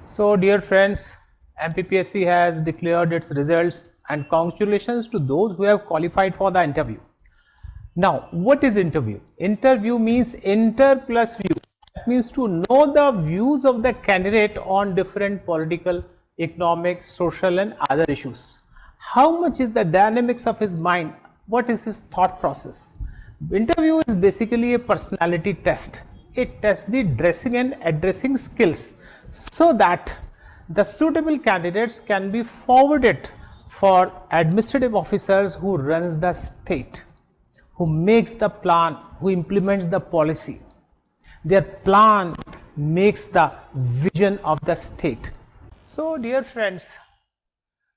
So, dear friends, MPPSC has declared its results and congratulations to those who have qualified for the interview. Now, what is interview? Interview means inter plus view. That means to know the views of the candidate on different political, economic, social and other issues. How much is the dynamics of his mind? What is his thought process? Interview is basically a personality test. It tests the dressing and addressing skills so that the suitable candidates can be forwarded for administrative officers who runs the state, who makes the plan, who implements the policy. Their plan makes the vision of the state. So, dear friends,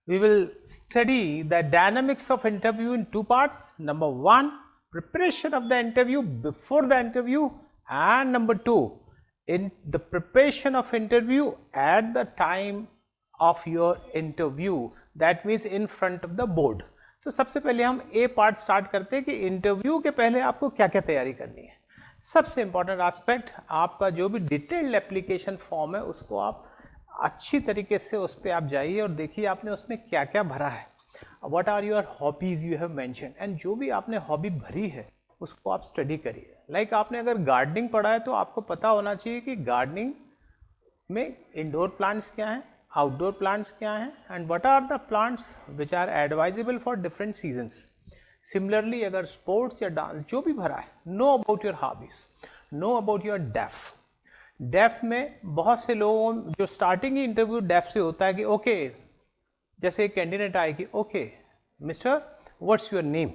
we will study the dynamics of interview in two parts. Number one, preparation of the interview before the interview, and number two, in the preparation of interview at the time of your interview, that means in front of the board. तो सबसे पहले हम ए part start करते हैं कि interview के पहले आपको क्या क्या तैयारी करनी है। सबसे इंपॉर्टेंट एस्पेक्ट, आपका जो भी डिटेल्ड एप्लीकेशन फॉर्म है उसको आप अच्छी तरीके से उस पर आप जाइए और देखिए आपने उसमें क्या क्या भरा है, what are your hobbies you have mention, and जो भी आपने हॉबी भरी है उसको आप स्टडी करिए। लाइक आपने अगर गार्डनिंग पढ़ा है तो आपको पता होना चाहिए कि गार्डनिंग में इंडोर प्लांट्स क्या हैं, आउटडोर प्लांट्स क्या हैं, and what are the plants which are advisable for different seasons. Similarly अगर स्पोर्ट्स या डांस जो भी भरा है, know about your hobbies, know about your deaf. Deaf में बहुत से लोगों जो स्टार्टिंग ही इंटरव्यू डेफ से होता है कि ओके, जैसे एक कैंडिडेट आए कि okay mister what's your name,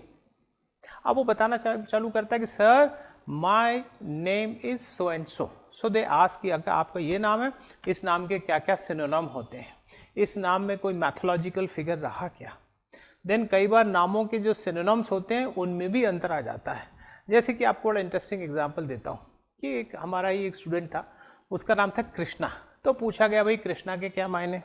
अब वो बताना चालू करता है कि sir my name is so and so. So they ask कि अगर आपका ये नाम है, इस नाम के क्या क्या सिनोनिम होते हैं, इस नाम में कोई मैथोलॉजिकल फिगर रहा क्या। देन कई बार नामों के जो सिनोनिम्स होते हैं उनमें भी अंतर आ जाता है। जैसे कि आपको बड़ा इंटरेस्टिंग एग्जांपल देता हूँ कि एक हमारा ही एक स्टूडेंट था, उसका नाम था कृष्णा। तो पूछा गया भाई कृष्णा के क्या मायने,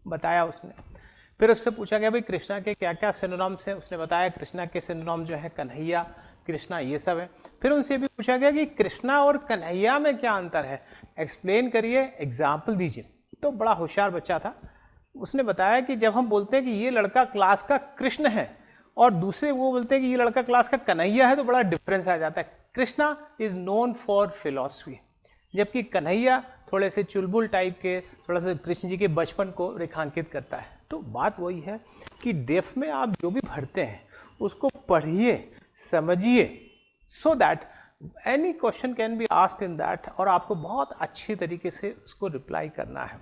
बताया उसने। फिर उससे पूछा गया भाई कृष्णा के क्या क्या सिनोनिम्स हैं, उसने बताया कृष्णा के सिनोनिम जो है कन्हैया, कृष्णा, ये सब है। फिर उनसे भी पूछा गया कि कृष्णा और कन्हैया में क्या अंतर है, एक्सप्लेन करिए, एग्जाम्पल दीजिए। तो बड़ा होशियार बच्चा था, उसने बताया कि जब हम बोलते हैं कि ये लड़का क्लास का कृष्ण है और दूसरे वो बोलते हैं कि ये लड़का क्लास का कन्हैया है, तो बड़ा डिफरेंस आ जाता है। Krishna is known for philosophy, जबकि कन्हैया थोड़े से चुलबुल टाइप के, थोड़ा सा कृष्ण जी के बचपन को रेखांकित करता है। तो बात वही है कि डेफ में आप जो भी भरते हैं उसको पढ़िए, समझिए, so that any question can be asked in that, और आपको बहुत अच्छी तरीके से उसको रिप्लाई करना है।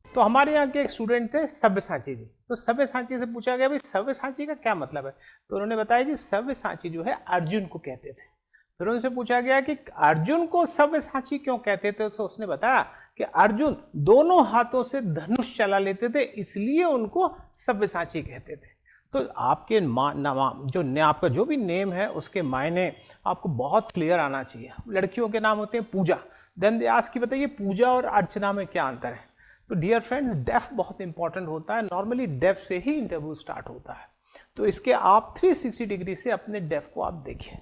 तो हमारे यहाँ के एक स्टूडेंट थे सव्यसाची जी। तो सव्यसाची से पूछा गया भाई सव्यसाची का क्या मतलब है, तो उन्होंने बताया जी सव्यसाची जो है अर्जुन को कहते थे। फिर उनसे पूछा गया कि अर्जुन को सव्यसाची क्यों कहते थे, तो उसने बताया कि अर्जुन दोनों हाथों से धनुष चला लेते थे, इसलिए उनको सव्यसाची कहते थे। तो आपके आपका जो भी नेम है उसके मायने आपको बहुत क्लियर आना चाहिए। लड़कियों के नाम होते हैं पूजा, देन दे आस्क कि बताइए पूजा और अर्चना में क्या अंतर है। तो डियर फ्रेंड्स, डेफ बहुत इंपॉर्टेंट होता है, नॉर्मली डेफ से ही इंटरव्यू स्टार्ट होता है। तो इसके आप 360 डिग्री से अपने डेफ को आप देखिए।